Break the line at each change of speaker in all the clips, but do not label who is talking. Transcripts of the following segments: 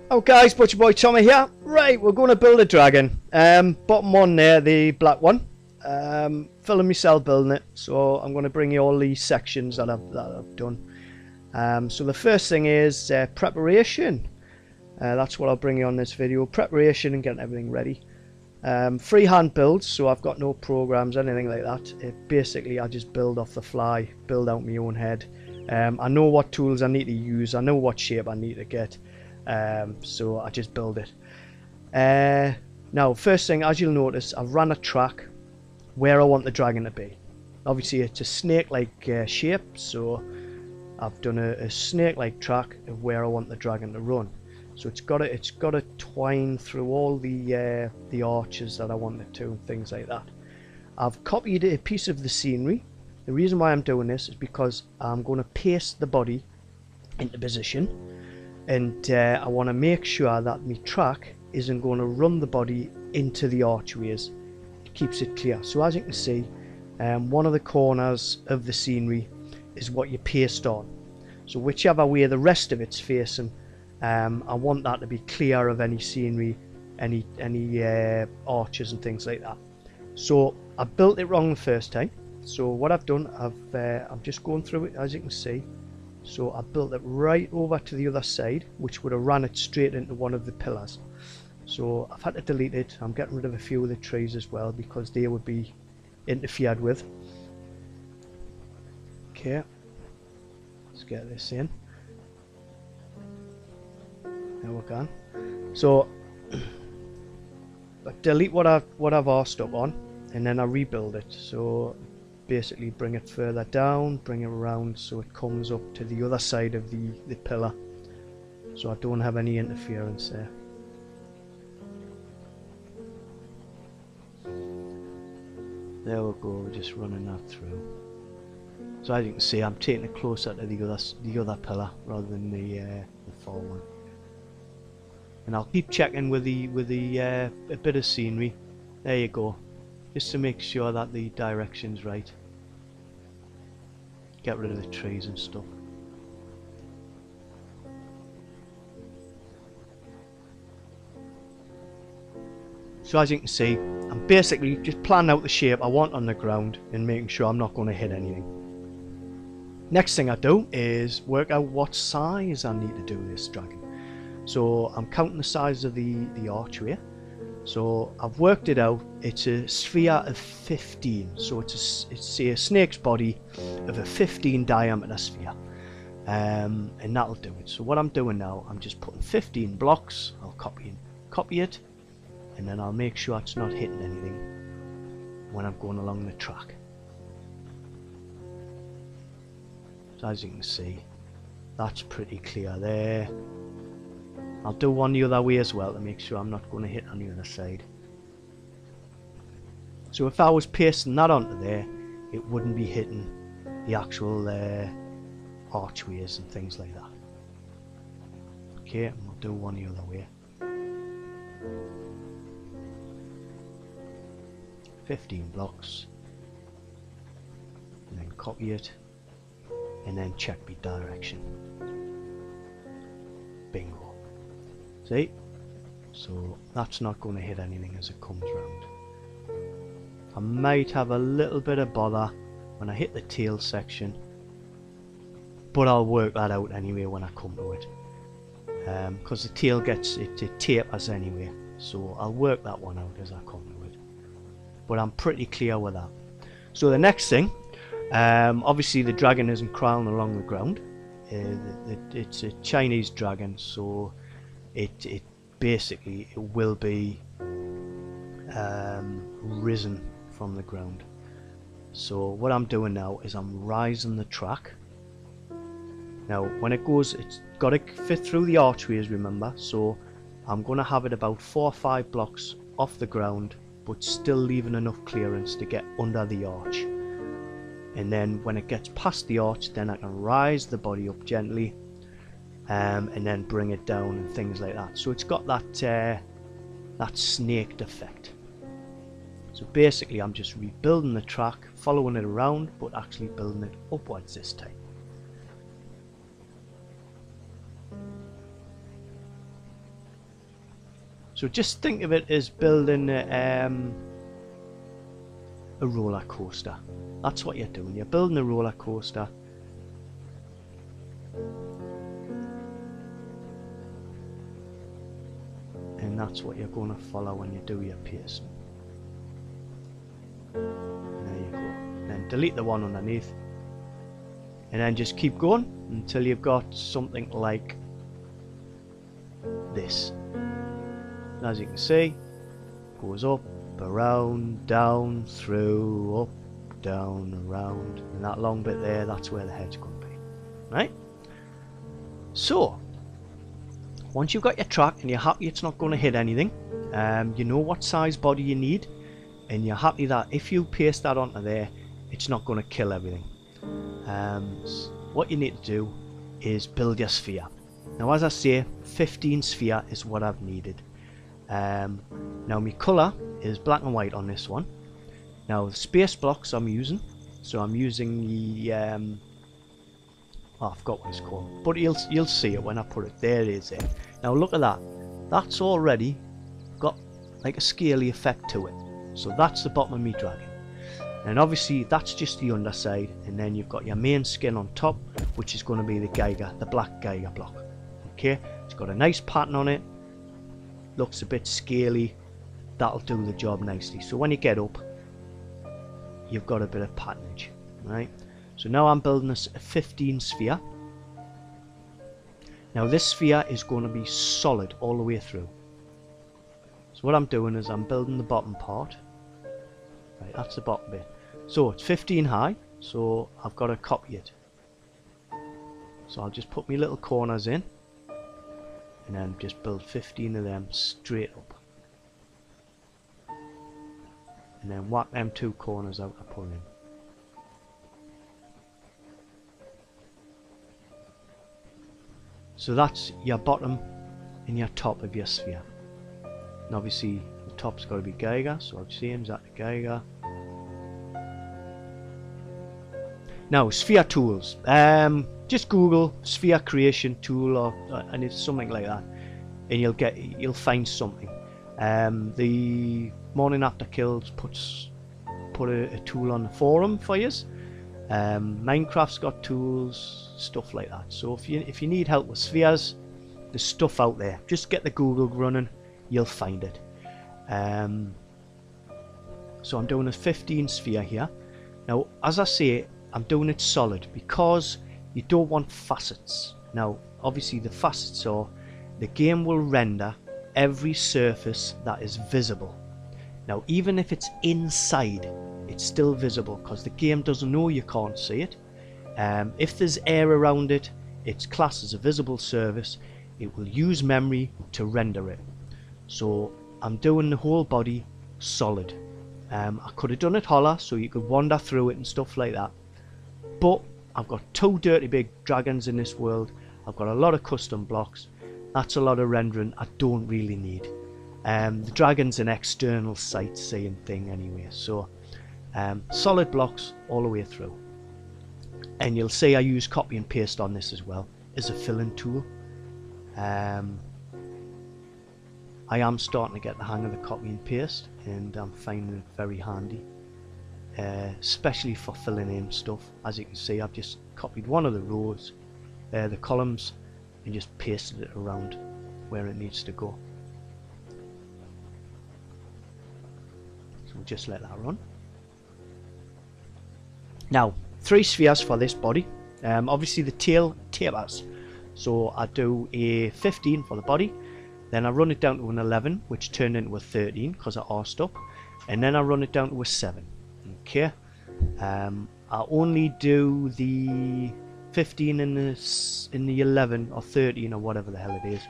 Oh guys, butcherboytoma here. Right, we're going to build a dragon. Bottom one there, the black one. Filming myself building it, so I'm going to bring you all these sections that I've done. So the first thing is preparation. That's what I'll bring you on this video. Preparation and getting everything ready. Freehand builds, so I've got no programs, anything like that. Basically, I just build off the fly, build out my own head. I know what tools I need to use, I know what shape I need to get. So I just build it. Now, first thing, as you'll notice, I've run a track where I want the dragon to be. Obviously, it's a snake-like shape, so I've done a snake-like track of where I want the dragon to run. So it's got to twine through all the arches that I want it to, and things like that. I've copied a piece of the scenery. The reason why I'm doing this is because I'm going to paste the body into position. And I want to make sure that my track isn't going to run the body into the archways. It keeps it clear. So as you can see, one of the corners of the scenery is what you paste on. So whichever way the rest of it's facing, I want that to be clear of any scenery, any arches and things like that. So I built it wrong the first time. So what I've done, I'm just going through it, as you can see. So I built it right over to the other side, which would have run it straight into one of the pillars. So I've had to delete it. I'm getting rid of a few of the trees as well because they would be interfered with. Okay, let's get this in. There we go. So I delete what I've arsed up on, and then I rebuild it. So basically bring it further down, bring it around so it comes up to the other side of the pillar, so I don't have any interference there. There we go, we're just running that through. So as you can see, I'm taking it closer to the other pillar rather than the far one. And I'll keep checking with a bit of scenery. There you go. Just to make sure that the direction's right. Get rid of the trees and stuff. So as you can see, I'm basically just planning out the shape I want on the ground and making sure I'm not going to hit anything. Next thing I do is work out what size I need to do this dragon. So I'm counting the size of the archway. So I've worked it out. It's a sphere of 15. So it's a snake's body of a 15 diameter sphere, and that'll do it. So what I'm doing now, I'm just putting 15 blocks. I'll copy it, and then I'll make sure it's not hitting anything when I'm going along the track. So as you can see, that's pretty clear there. I'll do one the other way as well to make sure I'm not going to hit on the other side. So if I was pasting that onto there, it wouldn't be hitting the actual archways and things like that. Okay, and we'll do one the other way. 15 blocks. And then copy it. And then check the direction. Bingo. See? So that's not going to hit anything as it comes round. I might have a little bit of bother when I hit the tail section, but I'll work that out anyway when I come to it. Because the tail it tapers anyway, so I'll work that one out as I come to it. But I'm pretty clear with that. So the next thing, obviously the dragon isn't crawling along the ground. It's a Chinese dragon, so it basically will be risen from the ground. So what I'm doing now is I'm rising the track. Now when it goes, it's got to fit through the archways, remember, so I'm going to have it about 4 or 5 blocks off the ground, but still leaving enough clearance to get under the arch. And then when it gets past the arch, then I can rise the body up gently, and then bring it down and things like that. So it's got that snaked effect. So basically I'm just rebuilding the track, following it around, but actually building it upwards this time. So just think of it as building a roller coaster. That's what you're doing. You're building a roller coaster. And that's what you're going to follow when you do your piercing. There you go. And then delete the one underneath. And then just keep going until you've got something like this. And as you can see, goes up, around, down, through, up, down, around, and that long bit there, that's where the head's going to be, right? So once you've got your track and you're happy it's not going to hit anything, you know what size body you need, and you're happy that if you paste that onto there, it's not going to kill everything. So what you need to do is build your sphere. Now, as I say, 15 sphere is what I've needed. Now my colour is black and white on this one. Now the space blocks I'm using, so I'm using the oh, I forgot what it's called, but you'll see it when I put it. There it is there. Now look at that, that's already got like a scaly effect to it. So that's the bottom of me dragon, and obviously that's just the underside, and then you've got your main skin on top, which is going to be the Geiger, the black Geiger block. Okay, it's got a nice pattern on it, looks a bit scaly, that'll do the job nicely. So when you get up, you've got a bit of patternage, right? So now I'm building this a 15 sphere. Now this sphere is going to be solid all the way through. So what I'm doing is I'm building the bottom part. Right, that's the bottom bit. So it's 15 high, so I've got to copy it. So I'll just put my little corners in, and then just build 15 of them straight up. And then whack them two corners out I put in. So that's your bottom and your top of your sphere. And obviously the top's got to be Geiger, so I'll change that to Geiger. Now sphere tools. Just Google sphere creation tool or and it's something like that, and you'll find something. The Morning After Kills put a tool on the forum for you. Minecraft's got tools, stuff like that. So if you need help with spheres, there's stuff out there. Just get the Google running, you'll find it. So I'm doing a 15 sphere here. Now, as I say, I'm doing it solid because you don't want facets. Now, obviously the facets are, the game will render every surface that is visible. Now, even if it's inside, it's still visible because the game doesn't know you can't see it. If there's air around it, it's classed as a visible surface. It will use memory to render it. So I'm doing the whole body solid. I could have done it hollow so you could wander through it and stuff like that, but I've got two dirty big dragons in this world. I've got a lot of custom blocks. That's a lot of rendering I don't really need. The dragon's an external sightseeing thing anyway, so solid blocks all the way through. And you'll see I use copy and paste on this as well as a filling tool. I am starting to get the hang of the copy and paste, and I'm finding it very handy, especially for filling in stuff. As you can see, I've just copied one of the rows, the columns, and just pasted it around where it needs to go. So we'll just let that run. Now, 3 spheres for this body. Obviously the tail tapers, so I do a 15 for the body, then I run it down to an 11, which turned into a 13 because I arsed up, and then I run it down to a 7. Okay, I only do the 15 in the 11 or 13 or whatever the hell it is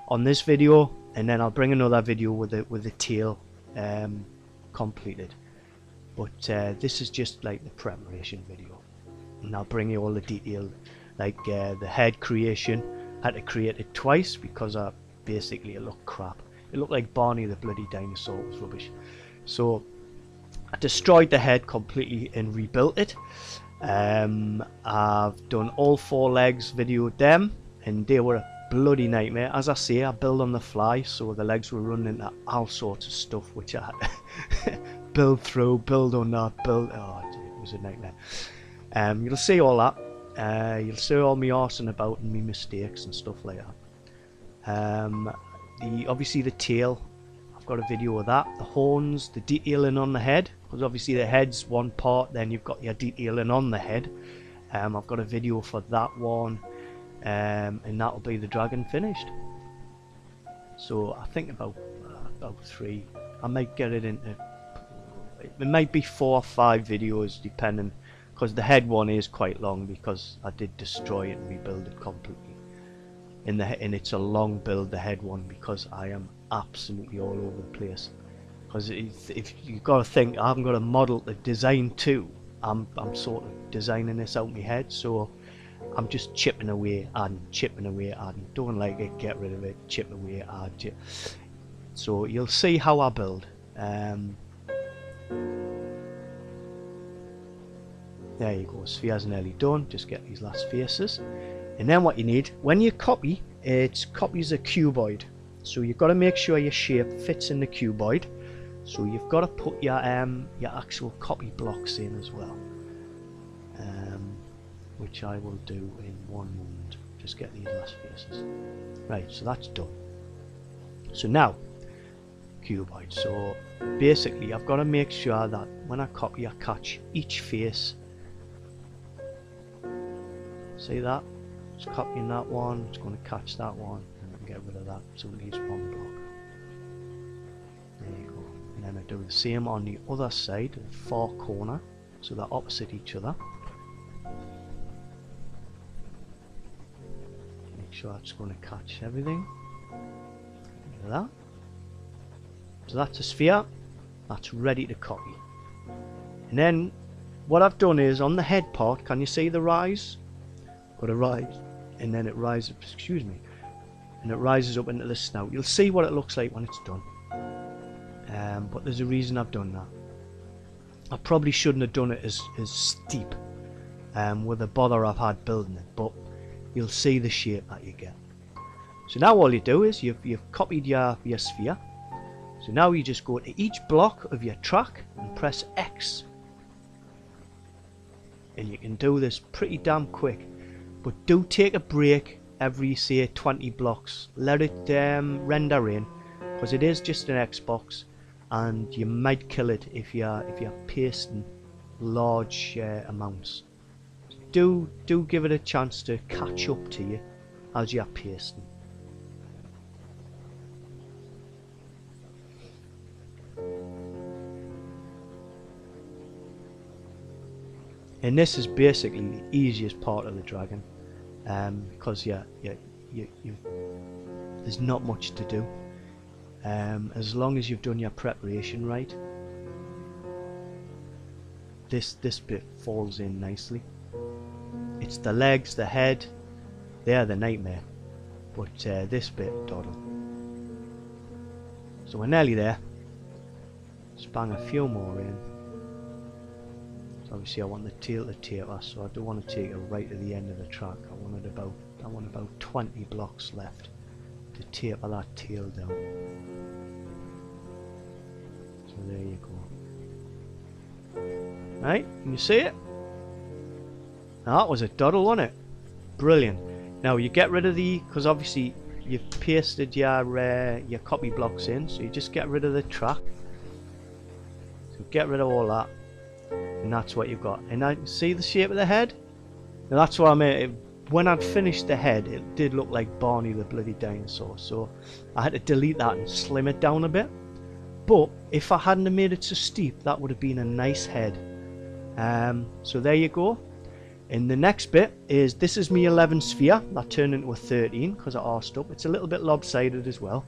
on this video, and then I'll bring another video with the tail completed. But this is just like the preparation video, and I'll bring you all the detail, like the head creation. I had to create it twice because basically it looked crap. It looked like Barney the bloody dinosaur. It was rubbish. So I destroyed the head completely and rebuilt it. I've done all 4 legs, videoed them, and they were a bloody nightmare. As I say, I build on the fly, so the legs were running into all sorts of stuff which I had to build through, build on that, build. Oh, it was a nightmare. You'll see all that. You'll see all me arsing about and me mistakes and stuff like that. Obviously the tail, I've got a video of that. The horns, the detailing on the head, because obviously the head's one part, then you've got your detailing on the head. I've got a video for that one, and that'll be the dragon finished. So I think about 3. I might get it into. It might be 4 or 5 videos depending, because the head one is quite long because I did destroy it and rebuild it completely. And it's a long build, the head one, because I am absolutely all over the place. Because if you've got to think, I haven't got a model to design to. I'm sort of designing this out in my head, so I'm just chipping away, adding. Don't like it, get rid of it, chip away, add. So you'll see how I build. There you go, sphere's nearly done. Just get these last faces. And then what you need, when you copy, it copies a cuboid. So you've got to make sure your shape fits in the cuboid. So you've got to put your actual copy blocks in as well, which I will do in one moment. Just get these last faces. Right, so that's done. So now, cuboid. So basically, I've got to make sure that when I copy, I catch each face. See that? It's copying that one. It's going to catch that one, and then get rid of that. So it leaves one block. There you go. And then I do the same on the other side, the far corner, so they're opposite each other. Make sure it's going to catch everything. Look at that. So that's a sphere. That's ready to copy. And then what I've done is on the head part, can you see the rise? Got a rise, and then it rises. Excuse me. And it rises up into the snout. You'll see what it looks like when it's done. But there's a reason I've done that. I probably shouldn't have done it as steep with the bother I've had building it, but you'll see the shape that you get. So now all you do is you've copied your sphere. So now you just go to each block of your track and press X. And you can do this pretty damn quick. But do take a break every, say, 20 blocks. Let it render in, because it is just an Xbox, and you might kill it if you're pasting large amounts. Do give it a chance to catch up to you as you're pasting. And this is basically the easiest part of the dragon, because there's not much to do. As long as you've done your preparation right, this bit falls in nicely. It's the legs, the head, they're the nightmare, but this bit doddle. So we're nearly there. Just bang a few more in. So obviously I want the tail to taper, so I don't want to take it right to the end of the track. I want about 20 blocks left to taper that tail down. So there you go. Right, can you see it? Now that was a doddle, wasn't it? Brilliant. Now you get rid of because obviously you've pasted your copy blocks in, so you just get rid of the track. So get rid of all that, and that's what you've got. And now see the shape of the head? Now that's what I mean. When I'd finished the head, it did look like Barney the bloody dinosaur, so I had to delete that and slim it down a bit. But if I hadn't have made it so steep, that would have been a nice head. So there you go. And the next bit is, this is me 11 sphere that turned into a 13 because I arsed up. It's a little bit lopsided as well,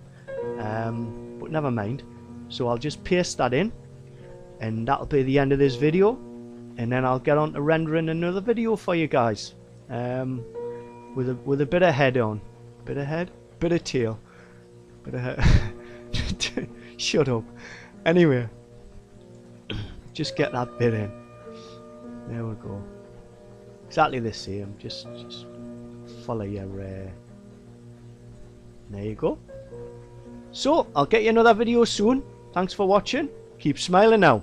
but never mind. So I'll just paste that in, and that'll be the end of this video, and then I'll get on to rendering another video for you guys, with a bit of head on, bit of head, bit of tail, bit of head. Shut up. Anyway, just get that bit in. There we go. Exactly the same. Just follow your There you go. So, I'll get you another video soon. Thanks for watching. Keep smiling now.